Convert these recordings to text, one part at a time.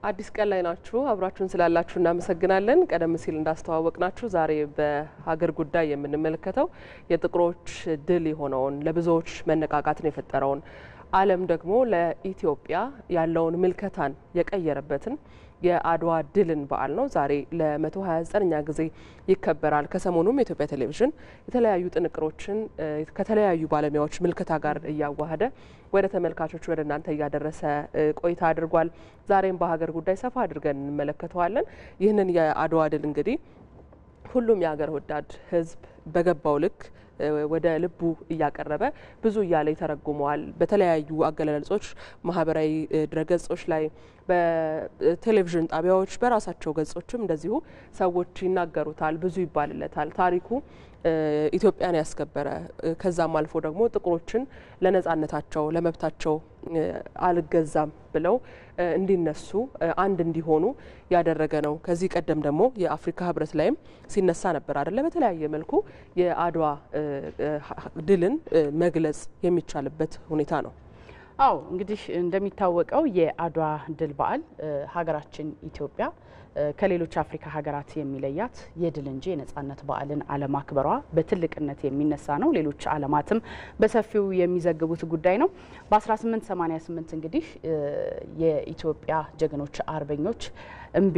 አዲስ ቀን ላይ ናችሁ አብራችሁን ስላላችሁ እናመሰግናለን። ቀደም ሲል እንዳስተዋወቅናችሁ ዛሬ በሀገር ጉዳይ የምንመለከተው የጥቁሮች ድል የሆነውን ለብዙዎች መነቃቃትን የፈጠረውን ዓለም ደግሞ ለኢትዮጵያ ያለውን ምልከታን የቀየረበትን የአድዋ ድልን በዓል ነው። ዛሬ ለ129ኛ ጊዜ ይከበራል። ከሰሞኑም የኢትዮጵያ ቴሌቪዥን የተለያዩ ጥንቅሮችን ከተለያዩ ባለሙያዎች ምልከታ ጋር እያዋሃደ ወደ ተመልካቾች ወደ እናንተ እያደረሰ ቆይታ አድርጓል። ዛሬም በሀገር ጉዳይ ሰፋ አድርገን እንመለከተዋለን። ይህንን የአድዋ ድል እንግዲህ ሁሉም የሀገር ወዳድ ሕዝብ በገባው ልክ ወደ ልቡ እያቀረበ ብዙ እያለ ይተረጉመዋል። በተለያዩ አገላለጾች ማህበራዊ ድረገጾች ላይ በቴሌቪዥን ጣቢያዎች በራሳቸው ገጾችም እንደዚሁ ሰዎች ይናገሩታል፣ ብዙ ይባልለታል። ታሪኩ ኢትዮጵያን ያስከበረ ከዛም አልፎ ደግሞ ጥቁሮችን ለነጻነታቸው ለመብታቸው አልገዛም ብለው እንዲነሱ አንድ እንዲሆኑ ያደረገ ነው። ከዚህ ቀደም ደግሞ የአፍሪካ ህብረት ላይም ሲነሳ ነበር አይደለ? በተለያየ መልኩ የአድዋ ድልን መግለጽ የሚቻልበት ሁኔታ ነው። አው እንግዲህ እንደሚታወቀው የአድዋ ድል በዓል ሀገራችን ኢትዮጵያ ከሌሎች አፍሪካ ሀገራት የሚለያት የድል እንጂ የነጻነት በዓልን አለማክበሯ በትልቅነት የሚነሳ ነው። ሌሎች ዓለማትም በሰፊው የሚዘግቡት ጉዳይ ነው። በ1888 እንግዲህ የኢትዮጵያ ጀግኖች አርበኞች እምቢ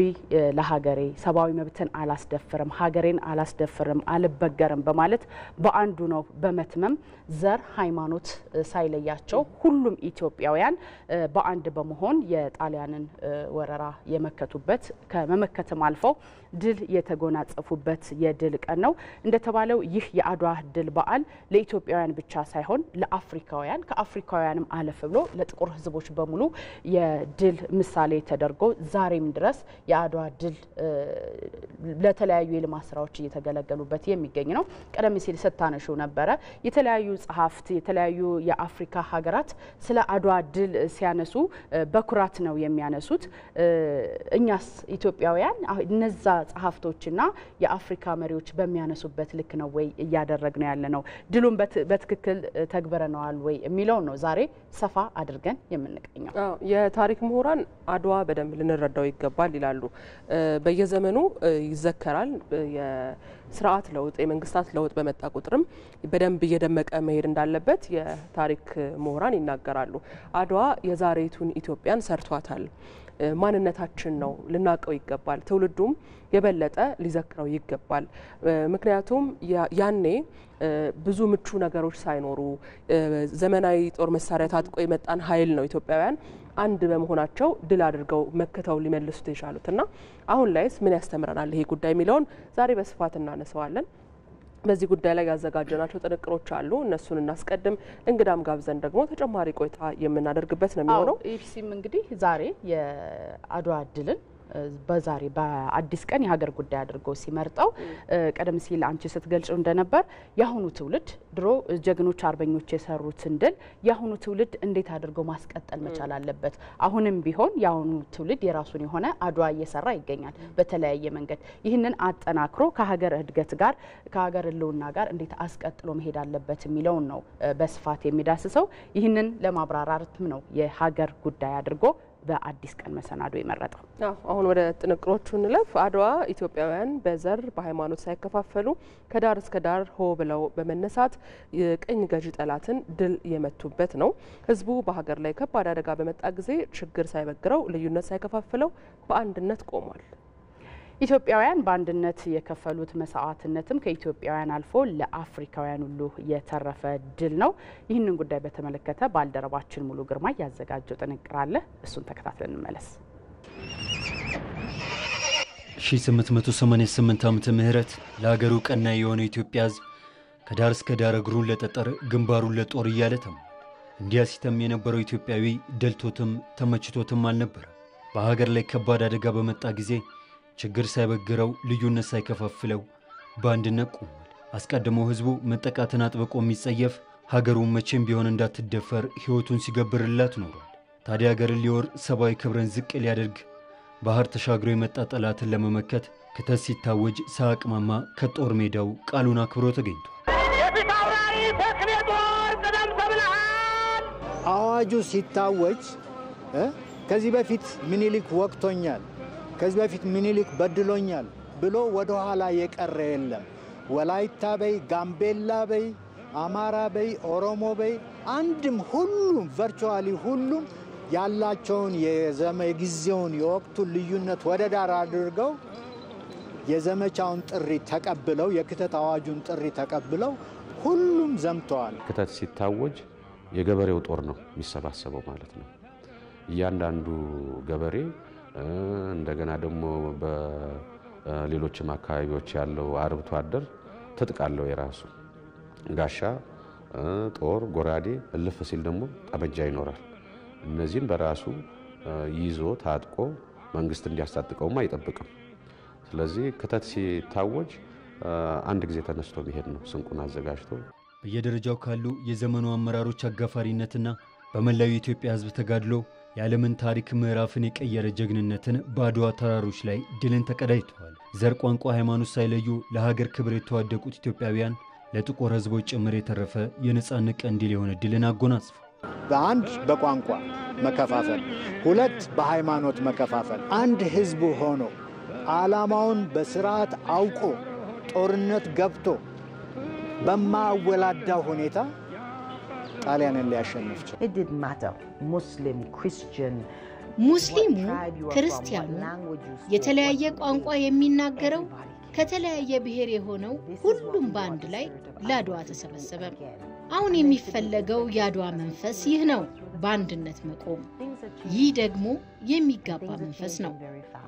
ለሀገሬ ሰብአዊ መብትን አላስደፍርም፣ ሀገሬን አላስደፍርም፣ አልበገርም በማለት በአንዱ ነው በመትመም ዘር ሃይማኖት ሳይለያቸው ሁሉም ኢትዮጵያውያን በአንድ በመሆን የጣሊያንን ወረራ የመከቱበት ከመመከትም አልፈው ድል የተጎናጸፉበት የድል ቀን ነው። እንደተባለው ይህ የአድዋ ድል በዓል ለኢትዮጵያውያን ብቻ ሳይሆን ለአፍሪካውያን ከአፍሪካውያንም አለፍ ብሎ ለጥቁር ሕዝቦች በሙሉ የድል ምሳሌ ተደርጎ ዛሬም ድረስ የአድዋ ድል ለተለያዩ የልማት ስራዎች እየተገለገሉበት የሚገኝ ነው። ቀደም ሲል ስታነሹ ነበረ የተለያዩ ጸሐፍት የተለያዩ የአፍሪካ ሀገራት ስለ አድዋ ድል ሲያነሱ በኩራት ነው የሚያነሱት። እኛስ ኢትዮጵያውያን እነዛ ጸሐፍቶችና የአፍሪካ መሪዎች በሚያነሱበት ልክ ነው ወይ እያደረግነው ያለ ነው? ድሉን በትክክል ተግበረናል ወይ የሚለው ነው ዛሬ ሰፋ አድርገን የምንቀኘው። የታሪክ ምሁራን አድዋ በደንብ ልንረዳው ይገባል ይላሉ። በየዘመኑ ይዘከራል። የስርዓት ለውጥ የመንግስታት ለውጥ በመጣ ቁጥርም በደንብ እየደመቀ መሄድ እንዳለበት የታሪክ ምሁራን ይናገራሉ። አድዋ የዛሬቱን ኢትዮጵያን ሰርቷታል። ማንነታችን ነው ልናቀው ይገባል። ትውልዱም የበለጠ ሊዘክረው ይገባል። ምክንያቱም ያኔ ብዙ ምቹ ነገሮች ሳይኖሩ ዘመናዊ ጦር መሳሪያ ታጥቆ የመጣን ኃይል ነው ኢትዮጵያውያን አንድ በመሆናቸው ድል አድርገው መከተው ሊመልሱት የቻሉትና አሁን ላይስ ምን ያስተምረናል ይሄ ጉዳይ የሚለውን ዛሬ በስፋት እናነሳዋለን። በዚህ ጉዳይ ላይ ያዘጋጀናቸው ጥንቅሮች አሉ። እነሱን እናስቀድም። እንግዳም ጋብዘን ደግሞ ተጨማሪ ቆይታ የምናደርግበት ነው የሚሆነው። ኢቢሲም እንግዲህ ዛሬ የአድዋ ድልን በዛሬ በአዲስ ቀን የሀገር ጉዳይ አድርጎ ሲመርጠው ቀደም ሲል አንቺ ስትገልጪው እንደነበር ያሁኑ ትውልድ ድሮ ጀግኖች አርበኞች የሰሩትን ድል ያሁኑ ትውልድ እንዴት አድርጎ ማስቀጠል መቻል አለበት። አሁንም ቢሆን ያሁኑ ትውልድ የራሱን የሆነ አድዋ እየሰራ ይገኛል በተለያየ መንገድ። ይህንን አጠናክሮ ከሀገር እድገት ጋር ከሀገር ህልውና ጋር እንዴት አስቀጥሎ መሄድ አለበት የሚለውን ነው በስፋት የሚዳስሰው። ይህንን ለማብራራትም ነው የሀገር ጉዳይ አድርጎ በአዲስ ቀን መሰናዶ የመረጠው። አሁን ወደ ጥንቅሮቹ እንለፍ። አድዋ ኢትዮጵያውያን በዘር በሃይማኖት ሳይከፋፈሉ ከዳር እስከ ዳር ሆ ብለው በመነሳት የቅኝ ገዢ ጠላትን ድል የመቱበት ነው። ህዝቡ በሀገር ላይ ከባድ አደጋ በመጣ ጊዜ ችግር ሳይበግረው ልዩነት ሳይከፋፍለው በአንድነት ቆሟል። ኢትዮጵያውያን በአንድነት የከፈሉት መስዋዕትነትም ከኢትዮጵያውያን አልፎ ለአፍሪካውያን ሁሉ የተረፈ ድል ነው። ይህንን ጉዳይ በተመለከተ ባልደረባችን ሙሉ ግርማ ያዘጋጀው ጥንቅር አለ። እሱን ተከታትለን እንመለስ። 1888 ዓመተ ምህረት ለሀገሩ ቀና የሆነው ኢትዮጵያ ህዝብ ከዳር እስከ ዳር እግሩን ለጠጠር ግንባሩን ለጦር እያለተም እንዲያ ሲተም የነበረው ኢትዮጵያዊ ደልቶትም ተመችቶትም አልነበረም። በሀገር ላይ ከባድ አደጋ በመጣ ጊዜ ችግር ሳይበግረው ልዩነት ሳይከፋፍለው በአንድነት ቆሟል። አስቀድሞ ህዝቡ መጠቃትን አጥብቆ የሚጸየፍ ሀገሩን መቼም ቢሆን እንዳትደፈር ህይወቱን ሲገብርላት ኖሯል። ታዲያ ሀገርን ሊወር ሰብአዊ ክብርን ዝቅ ሊያደርግ ባህር ተሻግሮ የመጣ ጠላትን ለመመከት ክተት ሲታወጅ ሳቅማማ ከጦር ሜዳው ቃሉን አክብሮ ተገኝቷል። አዋጁ ሲታወጅ ከዚህ በፊት ምኒልክ ወቅቶኛል፣ ከዚህ በፊት ምኒልክ በድሎኛል ብሎ ወደ ኋላ የቀረ የለም። ወላይታ በይ፣ ጋምቤላ በይ፣ አማራ በይ፣ ኦሮሞ በይ አንድም ሁሉም ቨርቹዋሊ ሁሉም ያላቸውን የጊዜውን የወቅቱን ልዩነት ወደ ዳር አድርገው የዘመቻውን ጥሪ ተቀብለው የክተት አዋጁን ጥሪ ተቀብለው ሁሉም ዘምተዋል። ክተት ሲታወጅ የገበሬው ጦር ነው የሚሰባሰበው ማለት ነው። እያንዳንዱ ገበሬ እንደገና ደግሞ በሌሎችም አካባቢዎች ያለው አርብቶ አደር ትጥቃለው የራሱ ጋሻ፣ ጦር፣ ጎራዴ እልፍ ሲል ደግሞ ጠመንጃ ይኖራል። እነዚህን በራሱ ይዞ ታጥቆ መንግስት እንዲያስታጥቀውም አይጠብቅም። ስለዚህ ክተት ሲታወጅ አንድ ጊዜ ተነስቶ መሄድ ነው ስንቁን አዘጋጅቶ። በየደረጃው ካሉ የዘመኑ አመራሮች አጋፋሪነትና በመላው የኢትዮጵያ ሕዝብ ተጋድሎ የዓለምን ታሪክ ምዕራፍን የቀየረ ጀግንነትን በአድዋ ተራሮች ላይ ድልን ተቀዳጅተዋል። ዘር፣ ቋንቋ፣ ሃይማኖት ሳይለዩ ለሀገር ክብር የተዋደቁት ኢትዮጵያውያን ለጥቁር ሕዝቦች ጭምር የተረፈ የነጻነት ቀንዲል የሆነ ድልን አጎናጽፈዋል። በአንድ በቋንቋ መከፋፈል፣ ሁለት በሃይማኖት መከፋፈል፣ አንድ ሕዝብ ሆኖ ዓላማውን በስርዓት አውቆ ጦርነት ገብቶ በማወላዳ ሁኔታ ጣሊያንን ሊያሸንፍ ይችላል። ሙስሊሙ ክርስቲያኑ የተለያየ ቋንቋ የሚናገረው ከተለያየ ብሔር የሆነው ሁሉም በአንድ ላይ ለአድዋ ተሰበሰበ። አሁን የሚፈለገው የአድዋ መንፈስ ይህ ነው፣ በአንድነት መቆም። ይህ ደግሞ የሚጋባ መንፈስ ነው፣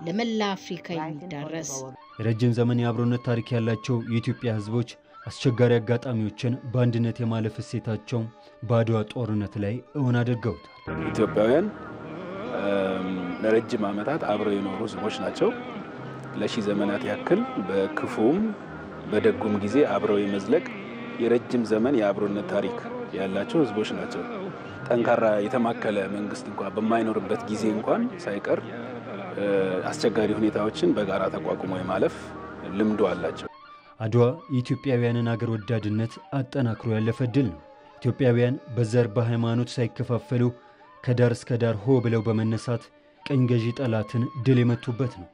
ለመላ አፍሪካ የሚዳረስ። የረጅም ዘመን የአብሮነት ታሪክ ያላቸው የኢትዮጵያ ሕዝቦች አስቸጋሪ አጋጣሚዎችን በአንድነት የማለፍ እሴታቸው በአድዋ ጦርነት ላይ እውን አድርገውታል። ኢትዮጵያውያን ለረጅም ዓመታት አብረው የኖሩ ሕዝቦች ናቸው። ለሺህ ዘመናት ያክል በክፉም በደጉም ጊዜ አብረው የመዝለቅ የረጅም ዘመን የአብሮነት ታሪክ ያላቸው ሕዝቦች ናቸው። ጠንካራ የተማከለ መንግስት እንኳን በማይኖርበት ጊዜ እንኳን ሳይቀር አስቸጋሪ ሁኔታዎችን በጋራ ተቋቁሞ የማለፍ ልምዱ አላቸው። አድዋ የኢትዮጵያውያንን አገር ወዳድነት አጠናክሮ ያለፈ ድል ነው። ኢትዮጵያውያን በዘር በሃይማኖት ሳይከፋፈሉ ከዳር እስከ ዳር ሆ ብለው በመነሳት ቀኝ ገዢ ጠላትን ድል የመቱበት ነው።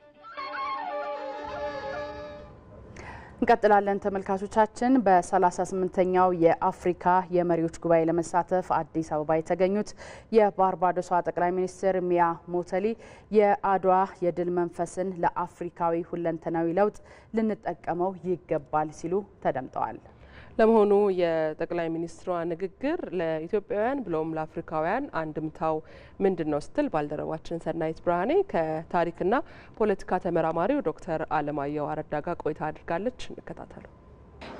እንቀጥላለን ተመልካቾቻችን። በ38ኛው የአፍሪካ የመሪዎች ጉባኤ ለመሳተፍ አዲስ አበባ የተገኙት የባርባዶሷ ጠቅላይ ሚኒስትር ሚያ ሞተሊ የአድዋ የድል መንፈስን ለአፍሪካዊ ሁለንተናዊ ለውጥ ልንጠቀመው ይገባል ሲሉ ተደምጠዋል። ለመሆኑ የጠቅላይ ሚኒስትሯ ንግግር ለኢትዮጵያውያን ብሎም ለአፍሪካውያን አንድምታው ምንድነው ስትል ባልደረባችን ሰናይት ብርሃኔ ከታሪክና ፖለቲካ ተመራማሪው ዶክተር አለማየሁ አረዳ ጋር ቆይታ አድርጋለች። እንከታተለው።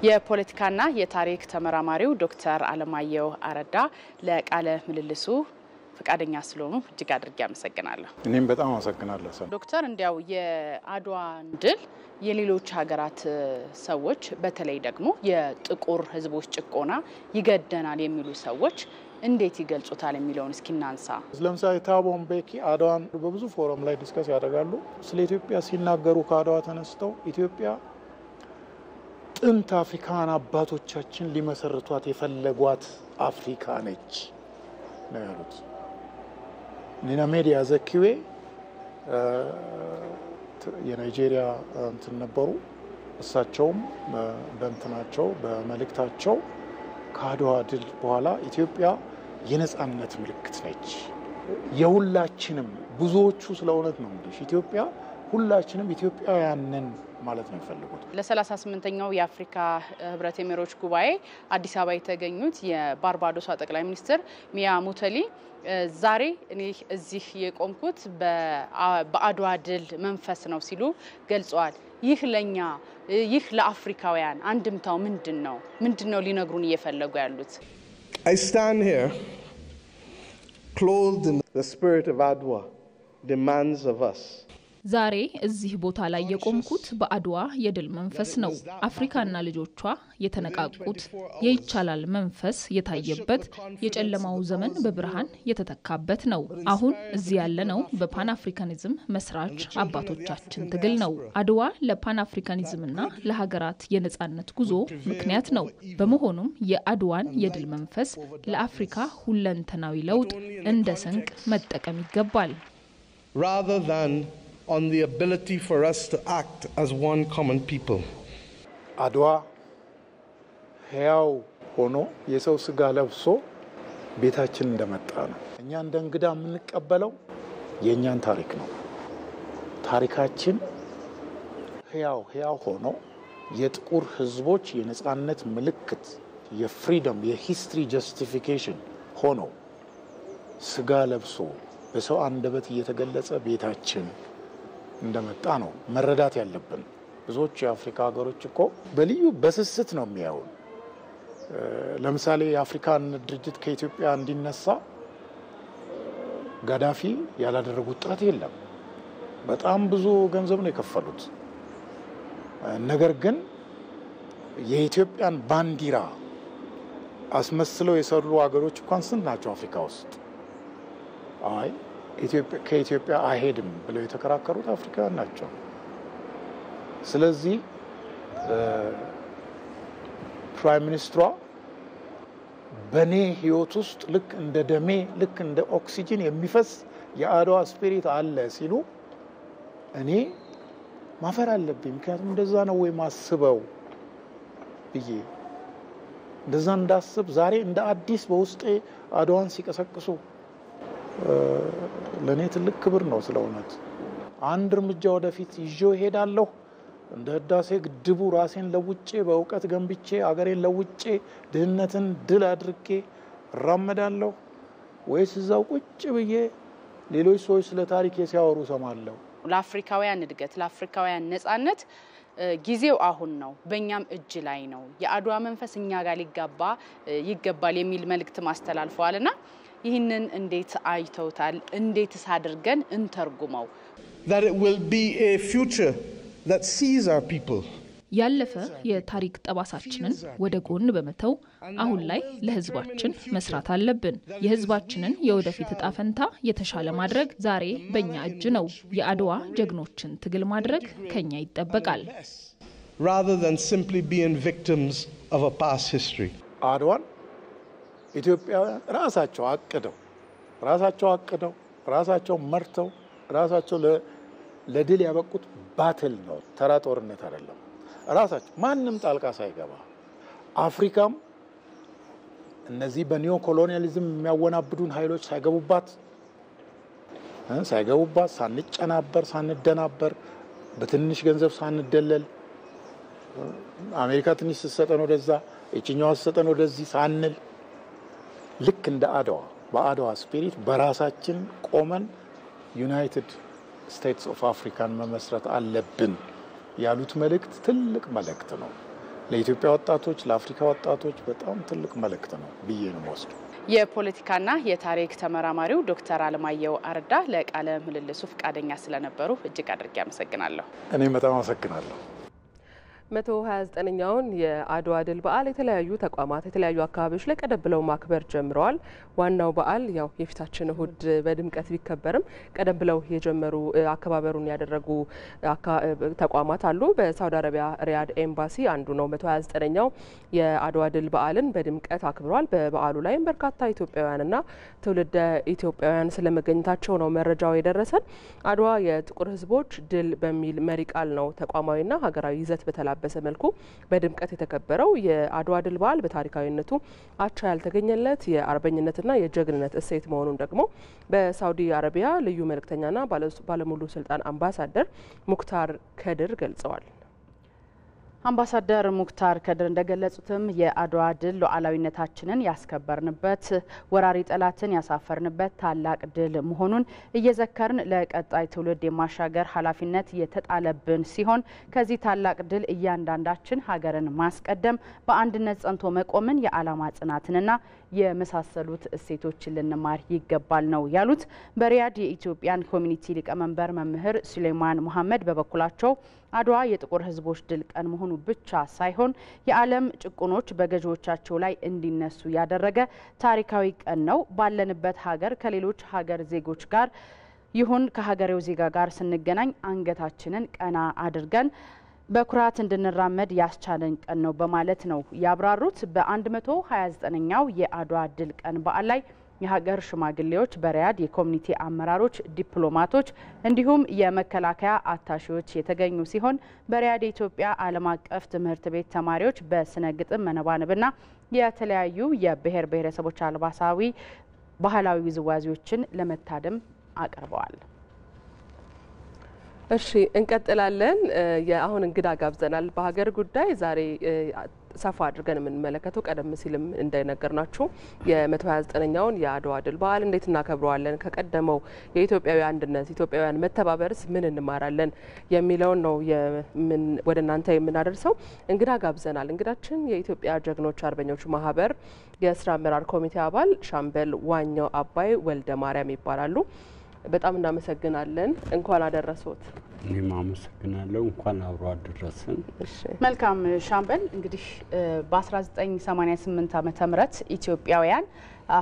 የፖለቲካና የታሪክ ተመራማሪው ዶክተር አለማየሁ አረዳ ለቃለ ምልልሱ ፈቃደኛ ስለሆኑ እጅግ አድርጌ አመሰግናለሁ። እኔም በጣም አመሰግናለሁ። ዶክተር እንዲያው የአድዋን ድል የሌሎች ሀገራት ሰዎች በተለይ ደግሞ የጥቁር ሕዝቦች ጭቆና ይገደናል የሚሉ ሰዎች እንዴት ይገልጹታል የሚለውን እስኪ እናንሳ። ለምሳሌ ታቦ ምቤኪ አድዋን በብዙ ፎረም ላይ ዲስከስ ያደርጋሉ። ስለ ኢትዮጵያ ሲናገሩ ከአድዋ ተነስተው ኢትዮጵያ ጥንት አፍሪካን አባቶቻችን ሊመሰርቷት የፈለጓት አፍሪካ ነች ነው ያሉት። ኒና ሜዲያ ዘኪዌ የናይጄሪያ እንትን ነበሩ። እሳቸውም በእንትናቸው በመልእክታቸው ከአድዋ ድል በኋላ ኢትዮጵያ የነጻነት ምልክት ነች፣ የሁላችንም ብዙዎቹ ስለእውነት ነው እንግዲህ ኢትዮጵያ ሁላችንም ኢትዮጵያውያንን ማለት ነው የሚፈልጉት። ለ38ኛው የአፍሪካ ህብረት የመሪዎች ጉባኤ አዲስ አበባ የተገኙት የባርባዶሷ ጠቅላይ ሚኒስትር ሚያ ሞተሊ ዛሬ እኔ እዚህ የቆምኩት በአድዋ ድል መንፈስ ነው ሲሉ ገልጸዋል። ይህ ለኛ ይህ ለአፍሪካውያን አንድምታው ምንድነው ሊነግሩን እየፈለጉ ያሉት? I stand here clothed in the spirit of Adwa demands of us. ዛሬ እዚህ ቦታ ላይ የቆምኩት በአድዋ የድል መንፈስ ነው። አፍሪካና ልጆቿ የተነቃቁት የይቻላል መንፈስ የታየበት የጨለማው ዘመን በብርሃን የተተካበት ነው። አሁን እዚህ ያለነው በፓን አፍሪካኒዝም መስራች አባቶቻችን ትግል ነው። አድዋ ለፓን አፍሪካኒዝምና ለሀገራት የነጻነት ጉዞ ምክንያት ነው። በመሆኑም የአድዋን የድል መንፈስ ለአፍሪካ ሁለንተናዊ ለውጥ እንደ ስንቅ መጠቀም ይገባል። rather than on the ability for us to act as one common people. አድዋ ሕያው ሆኖ የሰው ስጋ ለብሶ ቤታችን እንደመጣ ነው። እኛ እንደ እንግዳ የምንቀበለው የኛን ታሪክ ነው። ታሪካችን ሕያው ሆኖ የጥቁር ህዝቦች የነጻነት ምልክት የፍሪደም የሂስትሪ ጀስቲፊኬሽን ሆኖ ስጋ ለብሶ በሰው አንደበት እየተገለጸ ቤታችን እንደመጣ ነው መረዳት ያለብን። ብዙዎች የአፍሪካ ሀገሮች እኮ በልዩ በስስት ነው የሚያዩን። ለምሳሌ የአፍሪካን ድርጅት ከኢትዮጵያ እንዲነሳ ጋዳፊ ያላደረጉት ጥረት የለም። በጣም ብዙ ገንዘብ ነው የከፈሉት። ነገር ግን የኢትዮጵያን ባንዲራ አስመስለው የሰሩ ሀገሮች እንኳን ስንት ናቸው አፍሪካ ውስጥ? አይ ከኢትዮጵያ አይሄድም ብለው የተከራከሩት አፍሪካውያን ናቸው። ስለዚህ ፕራይም ሚኒስትሯ በኔ ህይወት ውስጥ ልክ እንደ ደሜ ልክ እንደ ኦክሲጅን የሚፈስ የአድዋ ስፒሪት አለ ሲሉ እኔ ማፈር አለብኝ። ምክንያቱም እንደዛ ነው ወይ ማስበው ብዬ እንደዛ እንዳስብ ዛሬ እንደ አዲስ በውስጤ አድዋን ሲቀሰቅሱ ለኔ ትልቅ ክብር ነው። ስለውነት አንድ እርምጃ ወደፊት ይዤው ሄዳለሁ። እንደ ህዳሴ ግድቡ ራሴን ለውጬ በእውቀት ገንብቼ አገሬን ለውጬ ድህነትን ድል አድርጌ ራመዳለሁ ወይስ እዛው ቁጭ ብዬ ሌሎች ሰዎች ስለ ታሪክ ሲያወሩ ሰማለሁ? ለአፍሪካውያን እድገት ለአፍሪካውያን ነጻነት ጊዜው አሁን ነው፣ በእኛም እጅ ላይ ነው። የአድዋ መንፈስ እኛ ጋር ይገባል የሚል መልእክት ማስተላልፈዋልና ይህንን እንዴት አይተውታል? እንዴትስ አድርገን እንተርጉመው? That it will be a future that sees our people. ያለፈ የታሪክ ጠባሳችንን ወደ ጎን በመተው አሁን ላይ ለህዝባችን መስራት አለብን። የህዝባችንን የወደፊት ዕጣ ፈንታ የተሻለ ማድረግ ዛሬ በእኛ እጅ ነው። የአድዋ ጀግኖችን ትግል ማድረግ ከኛ ይጠበቃል። Rather than simply being victims of a past history. አድዋን ኢትዮጵያውያን ራሳቸው አቅደው ራሳቸው መርተው ራሳቸው ለድል ያበቁት ባትል ነው። ተራ ጦርነት አይደለም። ራሳቸው ማንም ጣልቃ ሳይገባ አፍሪካም እነዚህ በኒዮ ኮሎኒያሊዝም የሚያወናብዱን ኃይሎች ሳይገቡባት ሳንደናበር በትንሽ ገንዘብ ሳንደለል አሜሪካ ትንሽ ስትሰጠን ወደዛ እቺኛው ስትሰጠን ወደዚህ ሳንል ልክ እንደ በአድዋ ስፒሪት በራሳችን ቆመን ዩናይትድ ስቴትስ ኦፍ አፍሪካን መመስረት አለብን ያሉት መልእክት ትልቅ መልእክት ነው። ለኢትዮጵያ ወጣቶች ለአፍሪካ ወጣቶች በጣም ትልቅ መልእክት ነው ብዬ ነው ወስዶ። የፖለቲካና የታሪክ ተመራማሪው ዶክተር አለማየሁ አርዳ ለቃለ ምልልሱ ፈቃደኛ ስለነበሩ እጅግ አድርጌ አመሰግናለሁ። እኔም በጣም አመሰግናለሁ። 129ኛውን የአድዋ ድል በዓል የተለያዩ ተቋማት የተለያዩ አካባቢዎች ላይ ቀደም ብለው ማክበር ጀምረዋል። ዋናው በዓል ያው የፊታችን እሁድ በድምቀት ቢከበርም ቀደም ብለው የጀመሩ አከባበሩን ያደረጉ ተቋማት አሉ። በሳውዲ አረቢያ ሪያድ ኤምባሲ አንዱ ነው። 129ኛው የአድዋ ድል በዓልን በድምቀት አክብሯል። በበዓሉ ላይም በርካታ ኢትዮጵያውያንና ትውልደ ኢትዮጵያውያን ስለመገኘታቸው ነው መረጃው የደረሰን። አድዋ የጥቁር ሕዝቦች ድል በሚል መሪ ቃል ነው ተቋማዊና ሀገራዊ ይዘት በተላ በሰመልኩ በድምቀት የተከበረው። የአድዋ ድል በዓል በታሪካዊነቱ አቻ ያልተገኘለት የአርበኝነትና የጀግንነት እሴት መሆኑን ደግሞ በሳውዲ አረቢያ ልዩ መልእክተኛና ባለሙሉ ስልጣን አምባሳደር ሙክታር ከድር ገልጸዋል። አምባሳደር ሙክታር ከድር እንደገለጹትም የአድዋ ድል ሉዓላዊነታችንን ያስከበርንበት ወራሪ ጠላትን ያሳፈርንበት ታላቅ ድል መሆኑን እየዘከርን ለቀጣይ ትውልድ የማሻገር ኃላፊነት የተጣለብን ሲሆን ከዚህ ታላቅ ድል እያንዳንዳችን ሀገርን ማስቀደም በአንድነት ጸንቶ መቆምን የዓላማ ጽናትንና የመሳሰሉት እሴቶችን ልንማር ይገባል ነው ያሉት። በሪያድ የኢትዮጵያን ኮሚኒቲ ሊቀመንበር መምህር ሱሌማን መሐመድ በበኩላቸው አድዋ የጥቁር ሕዝቦች ድል ቀን መሆኑ ብቻ ሳይሆን የዓለም ጭቁኖች በገዢዎቻቸው ላይ እንዲነሱ ያደረገ ታሪካዊ ቀን ነው። ባለንበት ሀገር ከሌሎች ሀገር ዜጎች ጋር ይሁን ከሀገሬው ዜጋ ጋር ስንገናኝ አንገታችንን ቀና አድርገን በኩራት እንድንራመድ ያስቻለን ቀን ነው በማለት ነው ያብራሩት። በ129ኛው የአድዋ ድል ቀን በዓል ላይ የሀገር ሽማግሌዎች፣ በሪያድ የኮሚኒቲ አመራሮች፣ ዲፕሎማቶች እንዲሁም የመከላከያ አታሺዎች የተገኙ ሲሆን በሪያድ የኢትዮጵያ ዓለም አቀፍ ትምህርት ቤት ተማሪዎች በስነ ግጥም መነባነብና የተለያዩ የብሔር ብሔረሰቦች አልባሳዊ ባህላዊ ውዝዋዜዎችን ለመታደም አቅርበዋል። እሺ እንቀጥላለን። አሁን እንግዳ ጋብዘናል። በሀገር ጉዳይ ዛሬ ሰፋ አድርገን የምንመለከተው ቀደም ሲልም እንደነገርናችሁ የ129ኛውን የአድዋ ድል በዓል እንዴት እናከብረዋለን፣ ከቀደመው የኢትዮጵያዊ አንድነት ኢትዮጵያውያን መተባበርስ ምን እንማራለን የሚለውን ነው ወደ እናንተ የምናደርሰው። እንግዳ ጋብዘናል። እንግዳችን የኢትዮጵያ ጀግኖች አርበኞች ማህበር የስራ አመራር ኮሚቴ አባል ሻምበል ዋኛው አባይ ወልደ ማርያም ይባላሉ። በጣም እናመሰግናለን። እንኳን አደረሶት። እኔም አመሰግናለሁ። እንኳን አብሮ አደረሰን። መልካም ሻምበል፣ እንግዲህ በ1988 ዓመተ ምህረት ኢትዮጵያውያን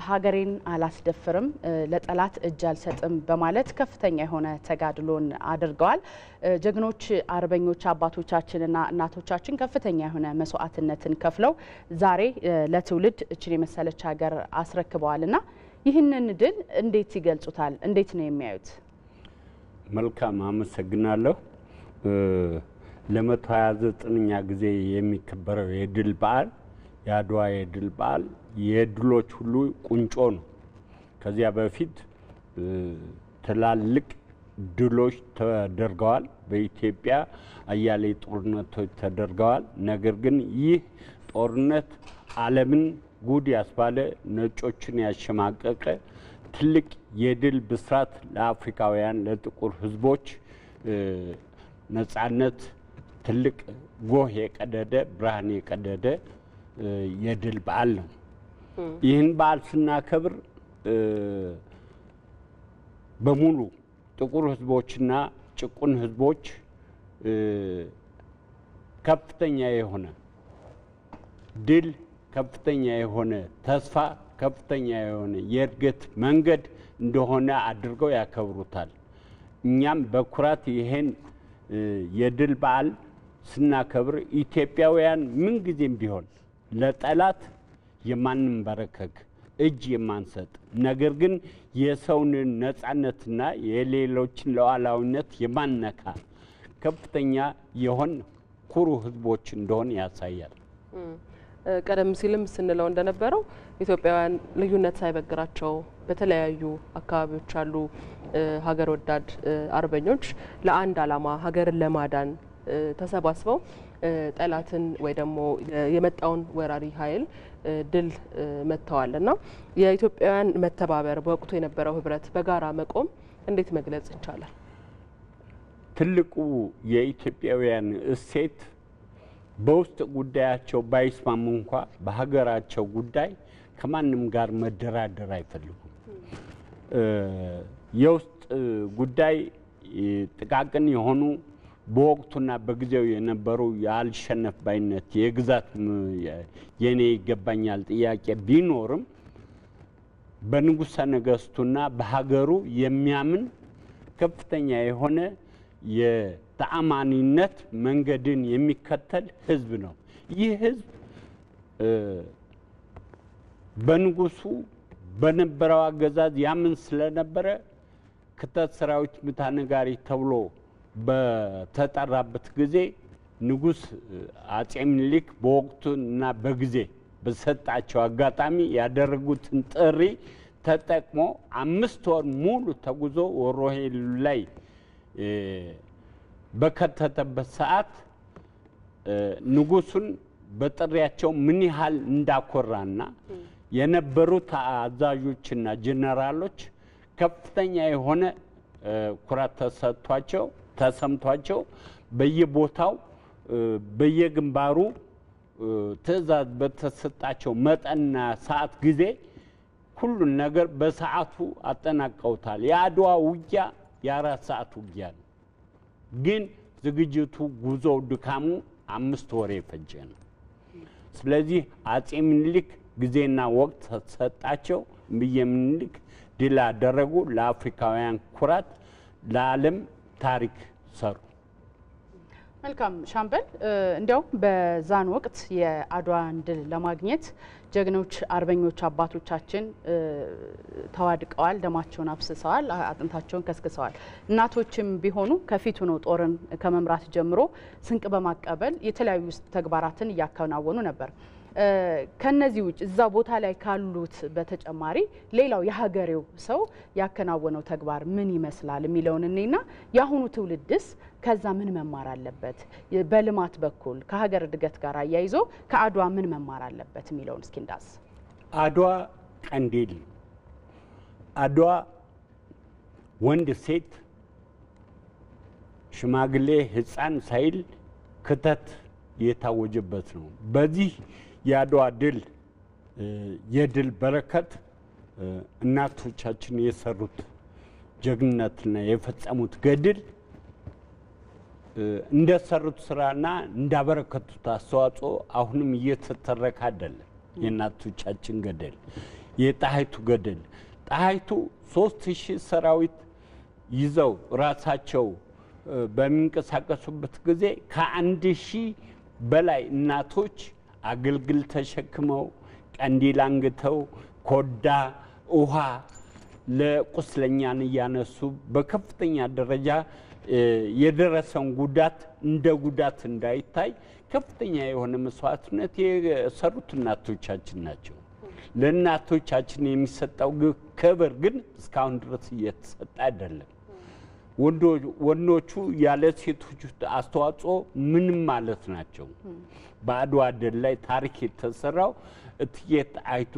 ሀገሬን አላስደፍርም፣ ለጠላት እጅ አልሰጥም በማለት ከፍተኛ የሆነ ተጋድሎን አድርገዋል። ጀግኖች አርበኞች አባቶቻችንና እናቶቻችን ከፍተኛ የሆነ መስዋዕትነትን ከፍለው ዛሬ ለትውልድ እችን የመሰለች ሀገር አስረክበዋልና ይህንን ድል እንዴት ይገልጹታል? እንዴት ነው የሚያዩት? መልካም አመሰግናለሁ። ለ129ኛ ጊዜ የሚከበረው የድል በዓል የአድዋ የድል በዓል የድሎች ሁሉ ቁንጮ ነው። ከዚያ በፊት ትላልቅ ድሎች ተደርገዋል። በኢትዮጵያ አያሌ ጦርነቶች ተደርገዋል። ነገር ግን ይህ ጦርነት ዓለምን ጉድ ያስባለ ነጮችን ያሸማቀቀ ትልቅ የድል ብስራት ለአፍሪካውያን ለጥቁር ሕዝቦች ነጻነት ትልቅ ጎህ የቀደደ ብርሃን የቀደደ የድል በዓል ነው። ይህን በዓል ስናከብር በሙሉ ጥቁር ሕዝቦችና ጭቁን ሕዝቦች ከፍተኛ የሆነ ድል ከፍተኛ የሆነ ተስፋ ከፍተኛ የሆነ የእድገት መንገድ እንደሆነ አድርገው ያከብሩታል። እኛም በኩራት ይሄን የድል በዓል ስናከብር ኢትዮጵያውያን ምን ጊዜም ቢሆን ለጠላት የማንበረከክ እጅ የማንሰጥ ነገር ግን የሰውን ነጻነትና የሌሎችን ሉዓላዊነት የማንነካ ከፍተኛ የሆን ኩሩ ህዝቦች እንደሆነ ያሳያል። ቀደም ሲልም ስንለው እንደነበረው ኢትዮጵያውያን ልዩነት ሳይበግራቸው በተለያዩ አካባቢዎች ያሉ ሀገር ወዳድ አርበኞች ለአንድ ዓላማ ሀገርን ለማዳን ተሰባስበው ጠላትን ወይ ደግሞ የመጣውን ወራሪ ኃይል ድል መተዋልና የኢትዮጵያውያን መተባበር በወቅቱ የነበረው ህብረት በጋራ መቆም እንዴት መግለጽ ይቻላል? ትልቁ የኢትዮጵያውያን እሴት በውስጥ ጉዳያቸው ባይስማሙ እንኳ በሀገራቸው ጉዳይ ከማንም ጋር መደራደር አይፈልጉም። የውስጥ ጉዳይ ጥቃቅን የሆኑ በወቅቱና በጊዜው የነበሩ የአልሸነፍ ባይነት የግዛት የኔ ይገባኛል ጥያቄ ቢኖርም በንጉሠ ነገሥቱና በሀገሩ የሚያምን ከፍተኛ የሆነ የተአማኒነት መንገድን የሚከተል ህዝብ ነው። ይህ ህዝብ በንጉሱ በነበረው አገዛዝ ያምን ስለነበረ ክተት ሰራዊት ምታ ነጋሪ ተብሎ በተጠራበት ጊዜ ንጉስ አጼ ምኒልክ በወቅቱና በጊዜ በሰጣቸው አጋጣሚ ያደረጉትን ጥሪ ተጠቅሞ 5 ወር ሙሉ ተጉዞ ወሮሄሉ ላይ በከተተበት ሰዓት ንጉሱን በጥሪያቸው ምን ያህል እንዳኮራና የነበሩት አዛዦችና ጀነራሎች ከፍተኛ የሆነ ኩራት ተሰምቷቸው በየቦታው በየግንባሩ ትዕዛዝ በተሰጣቸው መጠንና ሰዓት ጊዜ ሁሉን ነገር በሰዓቱ አጠናቀውታል። የአድዋ ውጊያ የ4 ሰዓት ውጊያ ነው። ግን ዝግጅቱ ጉዞው ድካሙ 5 ወር የፈጀ ነው። ስለዚህ አጼ ምኒልክ ጊዜና ወቅት ተሰጣቸው። እምዬ ምኒልክ ድል አደረጉ። ለአፍሪካውያን ኩራት፣ ለዓለም ታሪክ ሰሩ። መልካም ሻምበል፣ እንዲያው በዛን ወቅት የአድዋን ድል ለማግኘት ጀግኖች አርበኞች አባቶቻችን ተዋድቀዋል፣ ደማቸውን አፍስሰዋል፣ አጥንታቸውን ከስክሰዋል። እናቶችም ቢሆኑ ከፊቱ ነው ጦርን ከመምራት ጀምሮ ስንቅ በማቀበል የተለያዩ ተግባራትን እያከናወኑ ነበር። ከነዚህ ውጭ እዛ ቦታ ላይ ካሉት በተጨማሪ ሌላው የሀገሬው ሰው ያከናወነው ተግባር ምን ይመስላል የሚለውን እኔና የአሁኑ ትውልድስ ከዛ ምን መማር አለበት፣ በልማት በኩል ከሀገር እድገት ጋር አያይዞ ከአድዋ ምን መማር አለበት የሚለውን እስኪ እንዳስ። አድዋ ቀንዲል፣ አድዋ ወንድ ሴት ሽማግሌ ሕፃን ሳይል ክተት የታወጀበት ነው። በዚህ የአድዋ ድል የድል በረከት እናቶቻችን የሰሩት ጀግንነትና የፈጸሙት ገድል እንደሰሩት ስራና እንዳበረከቱት አስተዋጽኦ አሁንም እየተተረከ አይደለም። የእናቶቻችን ገድል፣ የጣይቱ ገድል፣ ጣይቱ 3000 ሰራዊት ይዘው ራሳቸው በሚንቀሳቀሱበት ጊዜ ከ1000 በላይ እናቶች አገልግል ተሸክመው ቀንዲል አንግተው ኮዳ ውሃ ለቁስለኛን እያነሱ በከፍተኛ ደረጃ የደረሰውን ጉዳት እንደ ጉዳት እንዳይታይ ከፍተኛ የሆነ መስዋዕትነት የሰሩት እናቶቻችን ናቸው። ለእናቶቻችን የሚሰጠው ክብር ግን እስካሁን ድረስ እየተሰጠ አይደለም። ወንዶቹ ያለ ሴቶች አስተዋጽኦ ምንም ማለት ናቸው። በአድዋ ድል ላይ ታሪክ የተሰራው እቴጌ ጣይቱ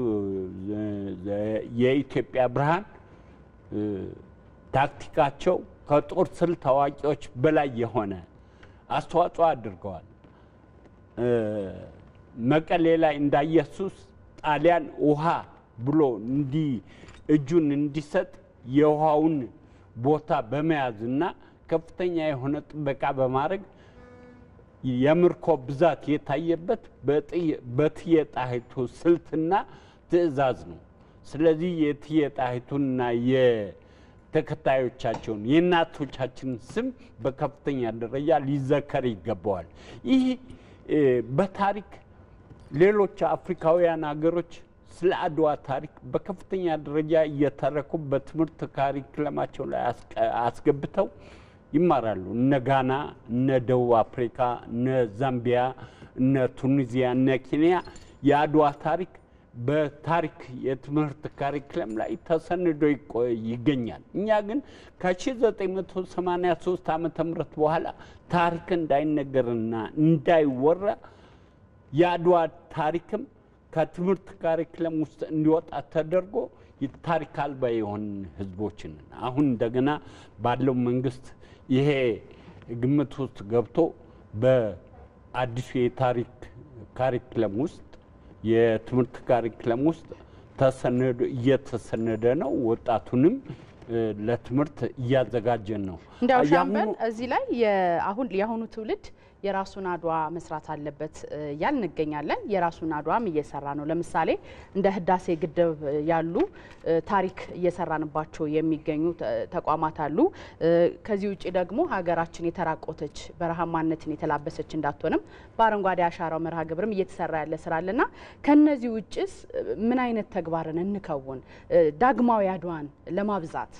የኢትዮጵያ ብርሃን ታክቲካቸው ከጦር ስልት ታዋቂዎች በላይ የሆነ አስተዋጽኦ አድርገዋል። መቀሌ ላይ እንዳየሱስ ጣሊያን ውሃ ብሎ እጁን እንዲሰጥ የውሃውን ቦታ በመያዝና ከፍተኛ የሆነ ጥበቃ በማድረግ የምርኮ ብዛት የታየበት በእቴጌ ጣይቱ ስልትና ትዕዛዝ ነው። ስለዚህ የእቴጌ ጣይቱና የተከታዮቻቸውን የእናቶቻችን ስም በከፍተኛ ደረጃ ሊዘከር ይገባዋል። ይህ በታሪክ ሌሎች አፍሪካውያን ሀገሮች ስለ አድዋ ታሪክ በከፍተኛ ደረጃ እየተረኩ በትምህርት ካሪክለማቸው ላይ አስገብተው ይማራሉ። እነ ጋና፣ እነ ደቡብ አፍሪካ፣ እነ ዛምቢያ፣ እነ ቱኒዚያ፣ እነ ኬንያ የአድዋ ታሪክ በታሪክ የትምህርት ካሪክለም ላይ ተሰንዶ ይገኛል። እኛ ግን ከ1983 ዓመተ ምህረት በኋላ ታሪክ እንዳይነገርና እንዳይወራ የአድዋ ታሪክም ከትምህርት ካሪክለም ውስጥ እንዲወጣ ተደርጎ ታሪክ አልባ የሆን ህዝቦችን አሁን እንደገና ባለው መንግስት ይሄ ግምት ውስጥ ገብቶ በአዲሱ የታሪክ ካሪክለም ውስጥ የትምህርት ካሪክለም ውስጥ እየተሰነደ ነው። ወጣቱንም ለትምህርት እያዘጋጀን ነው። እንዳው ሻምበል እዚህ ላይ የአሁኑ ትውልድ የራሱን አድዋ መስራት አለበት ያልንገኛለን። የራሱን አድዋም እየሰራ ነው። ለምሳሌ እንደ ህዳሴ ግድብ ያሉ ታሪክ እየሰራንባቸው የሚገኙ ተቋማት አሉ። ከዚህ ውጪ ደግሞ ሀገራችን የተራቆተች በረሃማነትን የተላበሰች እንዳትሆንም በአረንጓዴ አሻራው መርሃ ግብርም እየተሰራ ያለ ስራ አለና ከነዚህ ውጪስ ምን አይነት ተግባርን እንከውን ዳግማዊ አድዋን ለማብዛት?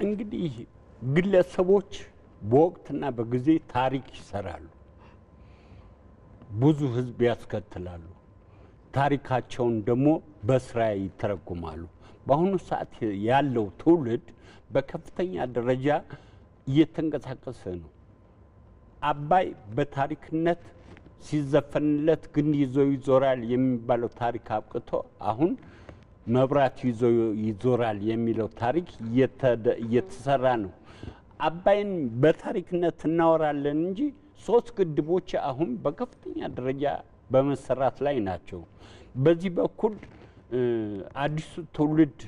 እንግዲህ ግለሰቦች በወቅትና በጊዜ ታሪክ ይሰራሉ፣ ብዙ ህዝብ ያስከትላሉ፣ ታሪካቸውን ደግሞ በስራ ይተረጉማሉ። በአሁኑ ሰዓት ያለው ትውልድ በከፍተኛ ደረጃ እየተንቀሳቀሰ ነው። አባይ በታሪክነት ሲዘፈንለት ግንድ ይዞ ይዞራል የሚባለው ታሪክ አብቅቶ አሁን መብራት ይዞ ይዞራል የሚለው ታሪክ እየተሰራ ነው። አባይን በታሪክነት እናወራለን እንጂ 3 ግድቦች አሁን በከፍተኛ ደረጃ በመሰራት ላይ ናቸው። በዚህ በኩል አዲሱ ትውልድ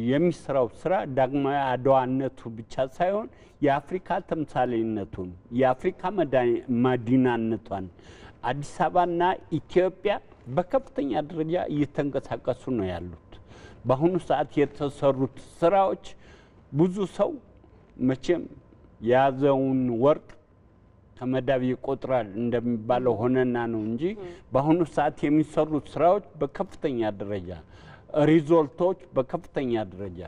የሚሰራው ስራ ዳግማዊ አድዋነቱ ብቻ ሳይሆን የአፍሪካ ተምሳሌነቱን የአፍሪካ መዲናነቷን አዲስ አበባና ኢትዮጵያ በከፍተኛ ደረጃ እየተንቀሳቀሱ ነው ያሉት። በአሁኑ ሰዓት የተሰሩት ስራዎች ብዙ ሰው መቼም የያዘውን ወርቅ ከመዳብ ይቆጥራል እንደሚባለው ሆነና ነው እንጂ በአሁኑ ሰዓት የሚሰሩት ስራዎች በከፍተኛ ደረጃ ሪዞልቶች በከፍተኛ ደረጃ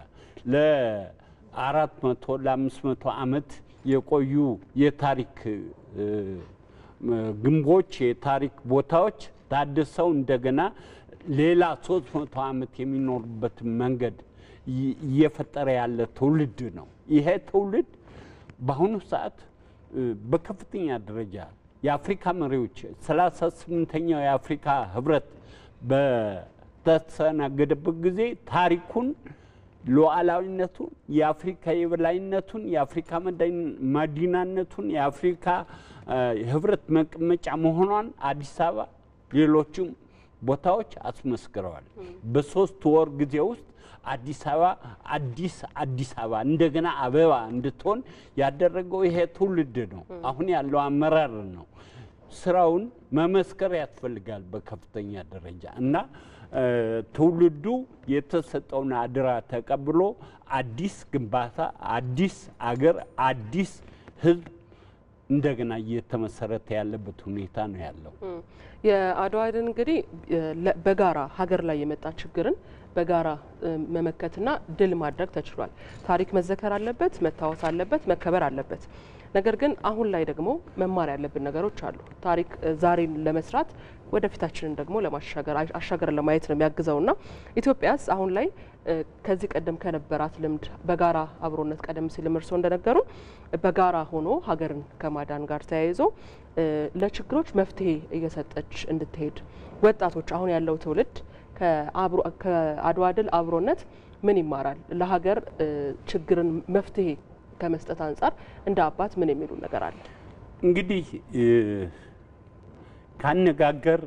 ለ400 ለ500 ዓመት የቆዩ የታሪክ ግንቦች የታሪክ ቦታዎች ታድሰው እንደገና ሌላ 300 ዓመት የሚኖርበት መንገድ እየፈጠረ ያለ ትውልድ ነው። ይሄ ትውልድ በአሁኑ ሰዓት በከፍተኛ ደረጃ የአፍሪካ መሪዎች 38ኛው የአፍሪካ ህብረት በተስተናገደበት ጊዜ ታሪኩን ሉዓላዊነቱን የአፍሪካ የበላይነቱን የአፍሪካ መዲናነቱን የአፍሪካ ህብረት መቀመጫ መሆኗን አዲስ አበባ ሌሎችም ቦታዎች አስመስክረዋል። በ3 ወር ጊዜ ውስጥ አዲስ አበባ እንደገና አበባ እንድትሆን ያደረገው ይሄ ትውልድ ነው። አሁን ያለው አመራር ነው። ስራውን መመስከር ያስፈልጋል በከፍተኛ ደረጃ እና ትውልዱ የተሰጠውን አደራ ተቀብሎ አዲስ ግንባታ፣ አዲስ አገር፣ አዲስ ህዝብ እንደገና እየተመሰረተ ያለበት ሁኔታ ነው ያለው። የአድዋ ድል እንግዲህ በጋራ ሀገር ላይ የመጣ ችግርን በጋራ መመከትና ድል ማድረግ ተችሏል። ታሪክ መዘከር አለበት፣ መታወስ አለበት፣ መከበር አለበት። ነገር ግን አሁን ላይ ደግሞ መማር ያለብን ነገሮች አሉ። ታሪክ ዛሬን ለመስራት ወደፊታችንን ደግሞ ለማሻገር አሻገርን ለማየት ነው የሚያግዘውና ኢትዮጵያስ አሁን ላይ ከዚህ ቀደም ከነበራት ልምድ በጋራ አብሮነት ቀደም ሲል እርስዎ እንደነገሩ በጋራ ሆኖ ሀገርን ከማዳን ጋር ተያይዞ ለችግሮች መፍትሄ እየሰጠች እንድትሄድ ወጣቶች አሁን ያለው ትውልድ ከአድዋ ድል አብሮነት ምን ይማራል? ለሀገር ችግርን መፍትሄ ከመስጠት አንጻር እንደ አባት ምን የሚሉ ነገር አለ? እንግዲህ ካነጋገር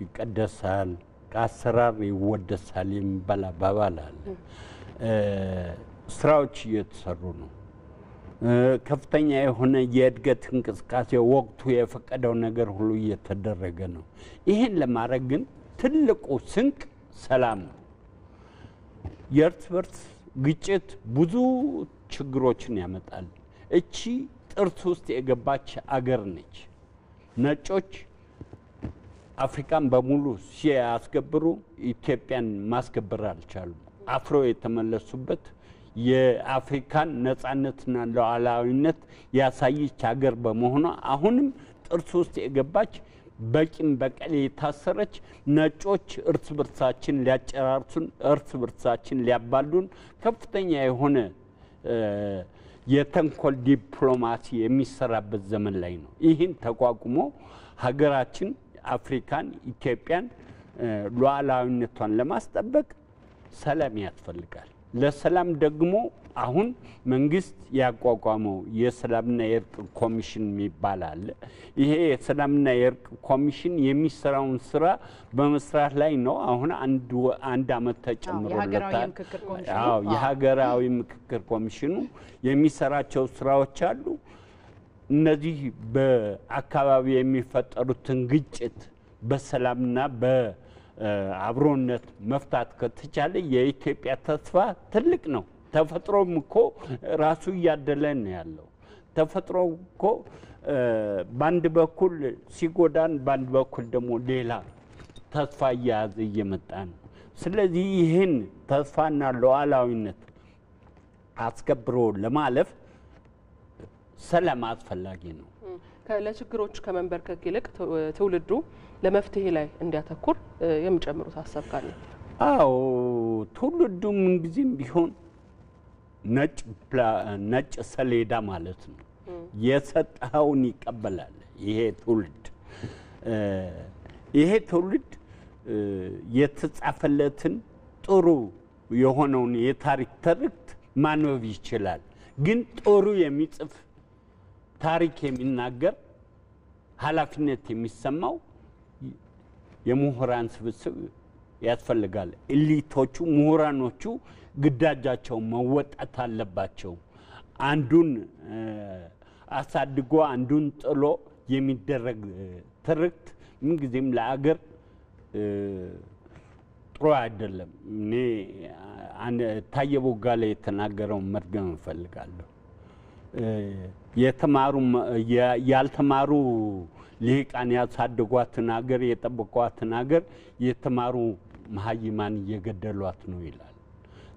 ይቀደሳል፣ ከአሰራር ይወደሳል የሚባል አባባል አለ። ስራዎች እየተሰሩ ነው። ከፍተኛ የሆነ የእድገት እንቅስቃሴ ወቅቱ የፈቀደው ነገር ሁሉ እየተደረገ ነው። ይህን ለማድረግ ግን ትልቁ ስንቅ ሰላም ነው። የእርስ በርስ ግጭት ብዙ ችግሮችን ያመጣል። እቺ ጥርስ ውስጥ የገባች አገር ነች። ነጮች አፍሪካን በሙሉ ሲያስገብሩ ኢትዮጵያን ማስከበር አልቻሉም። አፍሮ የተመለሱበት የአፍሪካን ነጻነትና ሉዓላዊነት ያሳየች ሀገር በመሆኗ አሁንም ጥርስ ውስጥ የገባች በቂም በቀል የታሰረች ነጮች እርስ በርሳችን ሊያጨራርሱን እርስ በርሳችን ሊያባሉን ከፍተኛ የሆነ የተንኮል ዲፕሎማሲ የሚሰራበት ዘመን ላይ ነው። ይህን ተቋቁሞ ሀገራችን አፍሪካን ኢትዮጵያን ሉዓላዊነቷን ለማስጠበቅ ሰላም ያስፈልጋል። ለሰላም ደግሞ አሁን መንግስት ያቋቋመው የሰላምና የእርቅ ኮሚሽን የሚባል አለ። ይሄ የሰላምና የእርቅ ኮሚሽን የሚሰራውን ስራ በመስራት ላይ ነው። አሁን አንድ አመት ተጨምሮለታል። የሀገራዊ ምክክር ኮሚሽኑ የሚሰራቸው ስራዎች አሉ። እነዚህ በአካባቢ የሚፈጠሩትን ግጭት በሰላምና በአብሮነት መፍታት ከተቻለ የኢትዮጵያ ተስፋ ትልቅ ነው። ተፈጥሮም እኮ ራሱ እያደለ ነው ያለው። ተፈጥሮ እኮ በአንድ በኩል ሲጎዳን፣ በአንድ በኩል ደግሞ ሌላ ተስፋ እየያዘ እየመጣ ነው። ስለዚህ ይህን ተስፋና ሉዓላዊነት አስከብሮ ለማለፍ ሰላም አስፈላጊ ነው። ለችግሮች ከመንበርከክ ይልቅ ትውልዱ ለመፍትሄ ላይ እንዲያተኩር የሚጨምሩት ሀሳብ ካለ? አዎ፣ ትውልዱ ምንጊዜም ቢሆን ነጭ ሰሌዳ ማለት ነው። የሰጠኸውን ይቀበላል። ይሄ ትውልድ የተጻፈለትን ጥሩ የሆነውን የታሪክ ትርክት ማንበብ ይችላል። ግን ጥሩ የሚጽፍ ታሪክ የሚናገር ኃላፊነት የሚሰማው የምሁራን ስብስብ ያስፈልጋል። ኤሊቶቹ ምሁራኖቹ ግዳጃቸው መወጣት አለባቸው። አንዱን አሳድጎ አንዱን ጥሎ የሚደረግ ትርክት ምንጊዜም ለአገር ጥሩ አይደለም። እኔ ታየ ቦጋለ የተናገረውን መድገም እፈልጋለሁ። የተማሩ ያልተማሩ ልሂቃን ያሳደጓትን ሀገር የጠበቋትን ሀገር የተማሩ መሀይማን እየገደሏት ነው ይላል።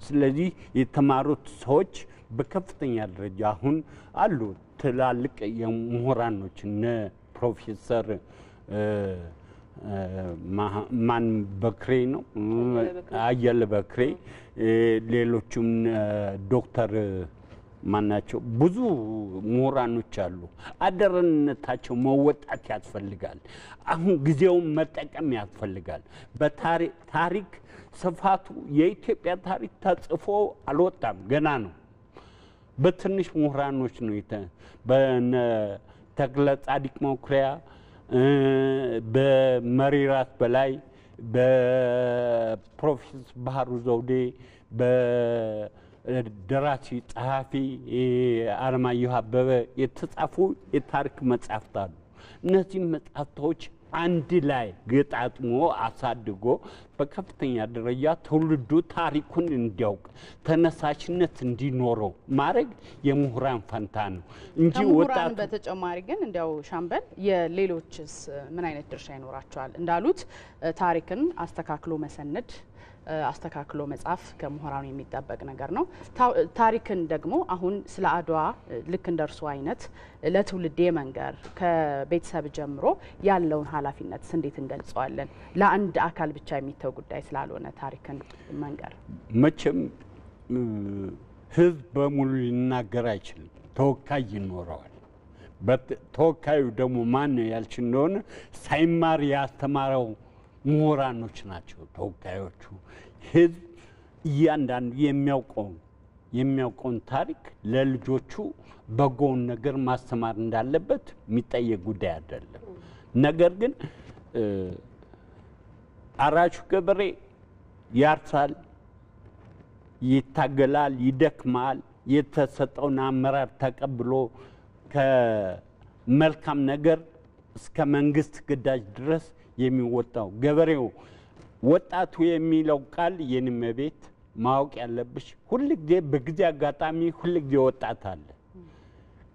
ስለዚህ የተማሩት ሰዎች በከፍተኛ ደረጃ አሁን አሉ ትላልቅ የምሁራኖች እነ ፕሮፌሰር ማን በክሬ ነው አየለ በክሬ ሌሎችም ዶክተር ማናቸው ብዙ ምሁራኖች አሉ። አደረነታቸው መወጣት ያስፈልጋል። አሁን ጊዜውን መጠቀም ያስፈልጋል። በታሪክ ስፋቱ የኢትዮጵያ ታሪክ ተጽፎ አልወጣም፣ ገና ነው። በትንሽ ምሁራኖች ነው በነ ተክለ ጻዲቅ መኩሪያ በመሪራት በላይ በፕሮፌሰር ባህሩ ዘውዴ በደራሲ ጸሐፊ አለማየሁ አበበ የተጻፉ የታሪክ መጻሕፍት አሉ። እነዚህ መጻሕፍቶች አንድ ላይ ገጣጥሞ አሳድጎ በከፍተኛ ደረጃ ትውልዱ ታሪኩን እንዲያውቅ ተነሳሽነት እንዲኖረው ማድረግ የምሁራን ፈንታ ነው እንጂ ወጣት በተጨማሪ ግን እንዲያው ሻምበል የሌሎችስ ምን አይነት ድርሻ ይኖራቸዋል? እንዳሉት ታሪክን አስተካክሎ መሰነድ አስተካክሎ መጻፍ ከምሁራኑ የሚጠበቅ ነገር ነው። ታሪክን ደግሞ አሁን ስለ አድዋ ልክ እንደርሱ አይነት ለትውልድ የመንገር ከቤተሰብ ጀምሮ ያለውን ኃላፊነት እንዴት እንገልጸዋለን? ለአንድ አካል ብቻ የሚተው ጉዳይ ስላልሆነ ታሪክን መንገር መቼም ህዝብ በሙሉ ሊናገር አይችልም። ተወካይ ይኖረዋል። ተወካዩ ደግሞ ማን ነው ያልች እንደሆነ ሳይማር ያስተማረው ምሁራኖች ናቸው ተወካዮቹ። ህዝብ እያንዳንዱ የሚያውቀውን ታሪክ ለልጆቹ በጎውን ነገር ማስተማር እንዳለበት የሚጠየቅ ጉዳይ አይደለም። ነገር ግን አራሹ ገበሬ ያርሳል፣ ይታገላል፣ ይደክማል። የተሰጠውን አመራር ተቀብሎ ከመልካም ነገር እስከ መንግስት ግዳጅ ድረስ የሚወጣው ገበሬው ወጣቱ የሚለው ቃል የኔም ቤት ማወቅ ያለብሽ ሁልጊዜ በጊዜ አጋጣሚ ሁልጊዜ ወጣት አለ።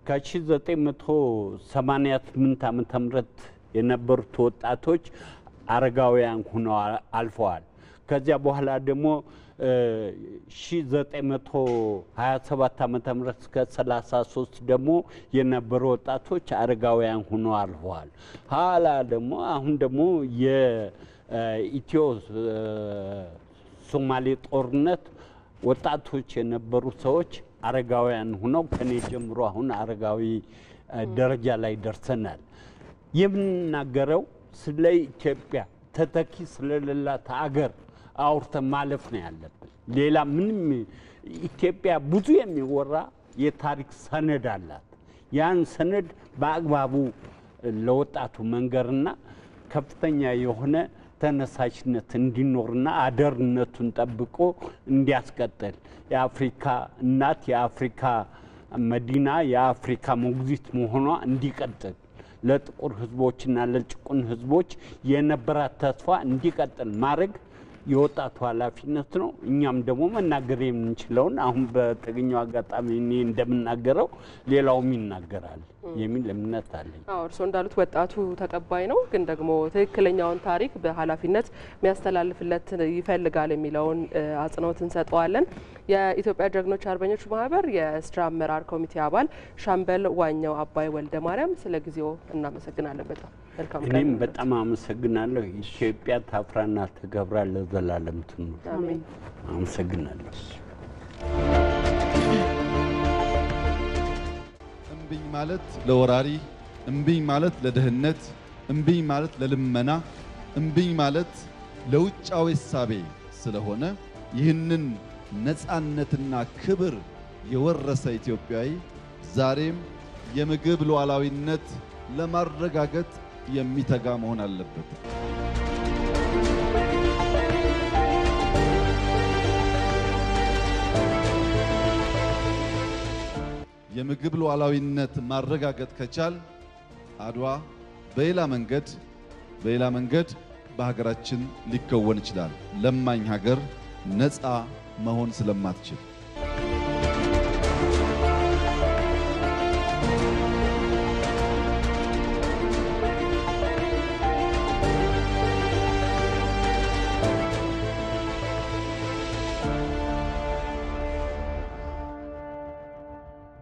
ከ1988 ዓመተ ምህረት የነበሩት ወጣቶች አረጋውያን ሆነው አልፈዋል። ከዚያ በኋላ ደግሞ 1927 ዓመተ ምህረት እስከ 33 ደግሞ የነበሩ ወጣቶች አረጋውያን ሆነው አልፈዋል። ኋላ ደግሞ አሁን ደግሞ የኢትዮ ሶማሌ ጦርነት ወጣቶች የነበሩ ሰዎች አረጋውያን ሆነው ከኔ ጀምሮ አሁን አረጋዊ ደረጃ ላይ ደርሰናል። የምንናገረው ስለ ኢትዮጵያ ተተኪ ስለሌላት ሀገር አውርተን ማለፍ ነው ያለብን። ሌላ ምንም ኢትዮጵያ ብዙ የሚወራ የታሪክ ሰነድ አላት። ያን ሰነድ በአግባቡ ለወጣቱ መንገርና ከፍተኛ የሆነ ተነሳሽነት እንዲኖርና አደርነቱን ጠብቆ እንዲያስቀጥል የአፍሪካ እናት የአፍሪካ መዲና የአፍሪካ ሞግዚት መሆኗ እንዲቀጥል ለጥቁር ህዝቦችና ለጭቁን ህዝቦች የነበራት ተስፋ እንዲቀጥል ማድረግ የወጣቱ ኃላፊነት ነው። እኛም ደግሞ መናገር የምንችለውን አሁን በተገኘው አጋጣሚ እኔ እንደምናገረው ሌላውም ይናገራል የሚል እምነት አለኝ። እርስዎ እንዳሉት ወጣቱ ተቀባይ ነው፣ ግን ደግሞ ትክክለኛውን ታሪክ በኃላፊነት የሚያስተላልፍለት ይፈልጋል የሚለውን አጽንኦት እንሰጠዋለን። የኢትዮጵያ ጀግኖች አርበኞች ማህበር የስራ አመራር ኮሚቴ አባል ሻምበል ዋኘው አባይ ወልደ ማርያም ስለ ጊዜው እናመሰግናለን። በጣም መልካም ቀን። እኔም በጣም አመሰግናለሁ። ኢትዮጵያ ታፍራና ተገብራ ለዘላለም ትኑር። አሜን። አመሰግናለሁ። እምቢኝ ማለት ለወራሪ፣ እምቢኝ ማለት ለድህነት፣ እምቢኝ ማለት ለልመና፣ እምቢኝ ማለት ለውጫዊ እሳቤ ስለሆነ ይህንን ነፃነትና ክብር የወረሰ ኢትዮጵያዊ ዛሬም የምግብ ሉዓላዊነት ለማረጋገጥ የሚተጋ መሆን አለበት። የምግብ ሉዓላዊነት ማረጋገጥ ከቻል አድዋ በሌላ መንገድ በሀገራችን ሊከወን ይችላል። ለማኝ ሀገር ነፃ መሆን ስለማትችል